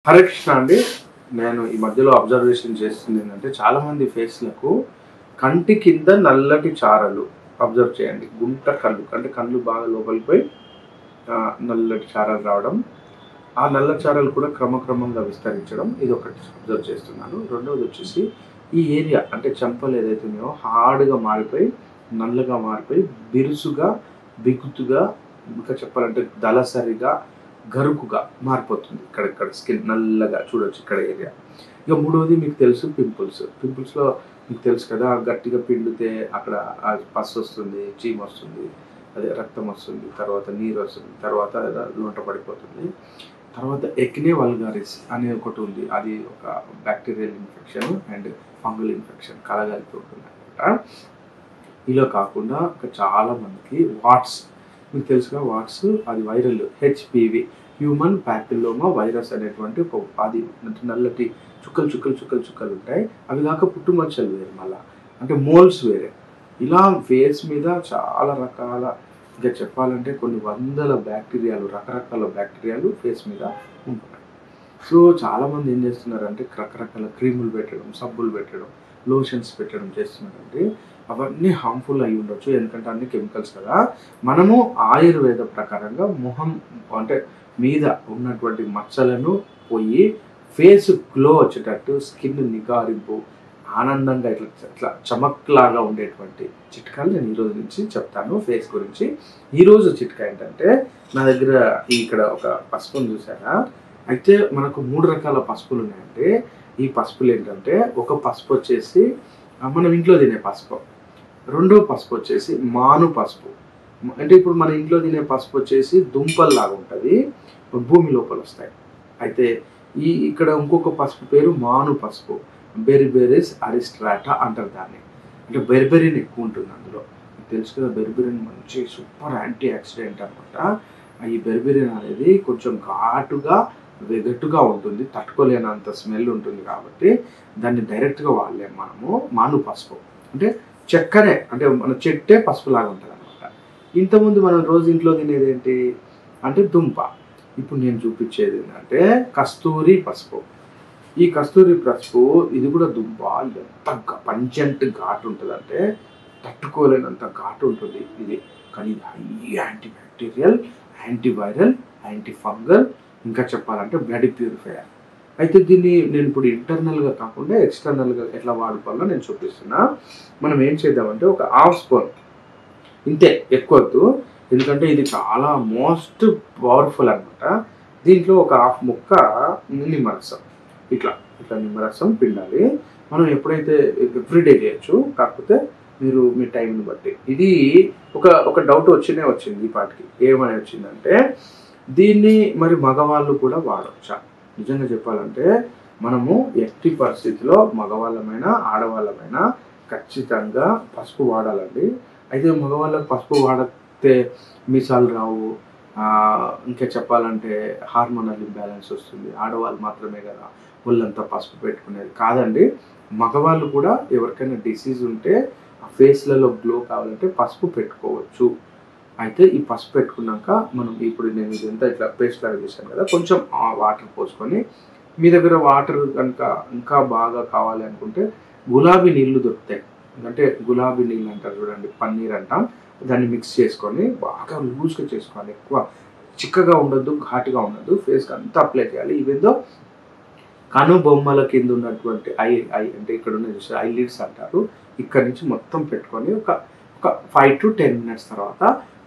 హరే కృష్ణ అండి. నేను ఈ మధ్యలో అబ్జర్వేషన్ చేస్తుంది ఏంటంటే చాలామంది ఫేస్లకు కంటి కింద నల్లటి చారలు అబ్జర్వ్ చేయండి. గుంట కళ్ళు అంటే కళ్ళు బాగా లోపలికి పోయి నల్లటి చారలు రావడం, ఆ నల్ల చారలు కూడా క్రమక్రమంగా విస్తరించడం, ఇది ఒకటి అబ్జర్వ్ చేస్తున్నాను. రెండవది వచ్చేసి ఈ ఏరియా అంటే చెంపలు ఏదైతే ఉన్నాయో హార్డ్గా మారిపోయి నల్లగా మారిపోయి బిరుసుగా బిగుతుగా, ఇంకా చెప్పాలంటే దళసరిగా గరుకుగా మారిపోతుంది. ఇక్కడ స్కిన్ నల్లగా చూడొచ్చు ఇక్కడ ఏరియా. ఇక మూడవది మీకు తెలుసు పింపుల్స్లో మీకు తెలుసు కదా, గట్టిగా పిండితే అక్కడ పస్సు వస్తుంది, చీమ వస్తుంది, అదే రక్తం వస్తుంది, తర్వాత నీరు వస్తుంది, తర్వాత లొంట పడిపోతుంది. తర్వాత ఎక్నే వల్గారిస్ అనే ఒకటి ఉంది, అది ఒక bacterial infection and fungal infection కలగలిపి ఉంటుంది అనమాట. ఇలా కాకుండా చాలా మందికి వాట్స్, మీకు తెలుసుగా వాట్స్, అది viral HPV human papilloma virus అనేటువంటి ఒక అది నల్లటి చుక్కలు ఉంటాయి. అవి కాక పుట్టుమచ్చలు వేరే, మళ్ళీ అంటే మోల్స్ వేరే. ఇలా ఫేస్ మీద చాలా రకాల, ఇంకా చెప్పాలంటే కొన్ని వందల బ్యాక్టీరియాలు, రకరకాల బ్యాక్టీరియాలు ఫేస్ మీద ఉంటున్నాయి. సో చాలామంది ఏం చేస్తున్నారంటే రకరకాల క్రీములు పెట్టడం, సబ్బులు పెట్టడం, లోషన్స్ పెట్టడం చేస్తున్నారంటే అవన్నీ హార్మ్ఫుల్ అయి ఉండొచ్చు, ఎందుకంటే అన్ని కెమికల్స్ కదా. మనము ఆయుర్వేద ప్రకారంగా మొహం అంటే మీద ఉన్నటువంటి మచ్చలను పోయి ఫేస్ గ్లో వచ్చేటట్టు, స్కిన్ నిగారింపు, ఆనందంగా ఇట్లా చమక్లాగా ఉండేటువంటి చిట్కాలు నేను ఈరోజు నుంచి చెప్తాను ఫేస్ గురించి. ఈరోజు చిట్కా ఏంటంటే, నా దగ్గర ఇక్కడ ఒక పసుపును చూసారా, అయితే మనకు 3 రకాల పసుపులు ఉన్నాయంటే, ఈ పసుపులు ఏంటంటే, ఒక పసుపు వచ్చేసి మనం ఇంట్లో తినే పసుపు, రెండో పసుపు వచ్చేసి మాను పసుపు. అంటే ఇప్పుడు మన ఇంట్లో తినే పసుపు వచ్చేసి దుంపల్లాగా ఉంటుంది, భూమి లోపల వస్తాయి. అయితే ఇక్కడ ఇంకొక పసుపు పేరు మాను పసుపు, బెర్బెరిస్ అరిస్ట్రాటా అంటారు దాన్ని. అంటే బెర్బెరిన్ ఎక్కువ ఉంటుంది అందులో, తెలుసు కదా. బెర్బెరిన్ మంచి సూపర్ యాంటీ ఆక్సిడెంట్ అనమాట. ఈ బెర్బెరిన్ అనేది కొంచెం ఘాటుగా వెగటుగా ఉంటుంది, తట్టుకోలేనంత స్మెల్ ఉంటుంది, కాబట్టి దాన్ని డైరెక్ట్గా వాడలేము మనము. మాను పసుపు అంటే చెక్కనే, అంటే మన చెట్టే పసుపు లాగా ఉంటుంది అనమాట. ఇంతకుముందు మనం రోజు ఇంట్లో తినేది ఏంటి అంటే దుంప. ఇప్పుడు నేను చూపించేది ఏంటంటే కస్తూరి పసుపు. ఈ కస్తూరి పసుపు ఇది కూడా దుంప, ఎంత పంచెంట్ ఘాటు ఉంటుంది అంటే తట్టుకోలేనంత ఘాటు ఉంటుంది ఇది. కానీ ఇది high anti bacterial, antiviral, anti fungal, ఇంకా చెప్పాలంటే బ్లడ్ ప్యూరిఫైయర్. అయితే దీన్ని నేను ఇప్పుడు ఇంటర్నల్గా కాకుండా ఎక్స్టర్నల్గా ఎట్లా వాడుకోవాలో నేను చూపిస్తున్నా. మనం ఏం చేద్దామంటే ఒక హాఫ్ స్పూన్, ఇంతే, ఎక్కువద్దు, ఎందుకంటే ఇది చాలా మోస్ట్ పవర్ఫుల్ అనమాట. దీంట్లో ఒక హాఫ్ ముక్క నిమ్మరసం, ఇట్లా నిమ్మరసం పిండాలి. మనం ఎప్పుడైతే ఎవ్రీడే చేయొచ్చు, కాకపోతే మీరు మీ టైంని బట్టి. ఇది ఒక డౌట్ వచ్చింది ఈ పాటికి. ఏమని వచ్చిందంటే, దీన్ని మరి మగవాళ్ళు కూడా వాడవచ్చా? నిజంగా చెప్పాలంటే మనము ఎట్టి పరిస్థితిలో మగవాళ్ళమైనా ఆడవాళ్ళమైనా ఖచ్చితంగా పసుపు వాడాలండి. అయితే మగవాళ్ళకి పసుపు వాడితే మీసాలు రావు, ఇంకా చెప్పాలంటే హార్మోనల్ ఇంబ్యాలెన్స్ వస్తుంది. ఆడవాళ్ళు మాత్రమే కదా ఒళ్ళంతా పసుపు పెట్టుకునేది, కాదండి. మగవాళ్ళు కూడా ఎవరికైనా డిసీజ్ ఉంటే ఆ ఫేస్లలో గ్లో కావాలంటే పసుపు పెట్టుకోవచ్చు. అయితే ఈ పసుపు పెట్టుకున్నాక మనం ఇప్పుడు నేను ఇదంతా ఇట్లా పేస్ట్ లాగా చేశాను కదా, కొంచెం వాటర్ పోసుకొని, మీ దగ్గర వాటర్ కనుక ఇంకా బాగా కావాలి అనుకుంటే గులాబీ నీళ్లు దొరుకుతాయి, అంటే గులాబీ నీళ్ళు అంటారు చూడండి, పన్నీర్ అంటాం, దాన్ని మిక్స్ చేసుకొని బాగా లూజ్గా చేసుకోవాలి. ఎక్కువ చిక్కగా ఉండొద్దు, ఘాటుగా ఉండొద్దు, ఫేస్కి అంతా అప్లై చేయాలి. ఇవేందో కనుబొమ్మల కింద ఉన్నటువంటి ఐ అంటే ఇక్కడ ఉన్న చూస్తే ఐలిడ్స్ అంటారు, ఇక్కడ నుంచి మొత్తం పెట్టుకొని ఒక 5 to 10 minutes తర్వాత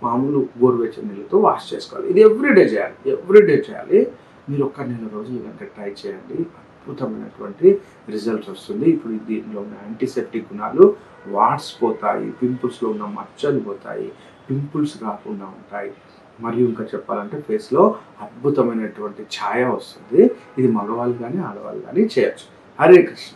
మామూలు గోరువెచ్చని నీళ్ళతో వాష్ చేసుకోవాలి. ఇది ఎవ్రీడే చేయాలి. మీరు ఒక 1 నెల రోజులు కనుక ట్రై చేయండి, అద్భుతమైనటువంటి రిజల్ట్స్ వస్తుంది. ఇప్పుడు దీనిలో ఉన్న యాంటీసెప్టిక్ గుణాలు, వాట్స్ పోతాయి, పింపుల్స్లో ఉన్న మచ్చలు పోతాయి, పింపుల్స్ రాకుండా ఉంటాయి, మరియు ఇంకా చెప్పాలంటే ఫేస్లో అద్భుతమైనటువంటి ఛాయ వస్తుంది. ఇది మగవాళ్ళు కానీ ఆడవాళ్ళు కానీ చేయొచ్చు. హరే కృష్ణ.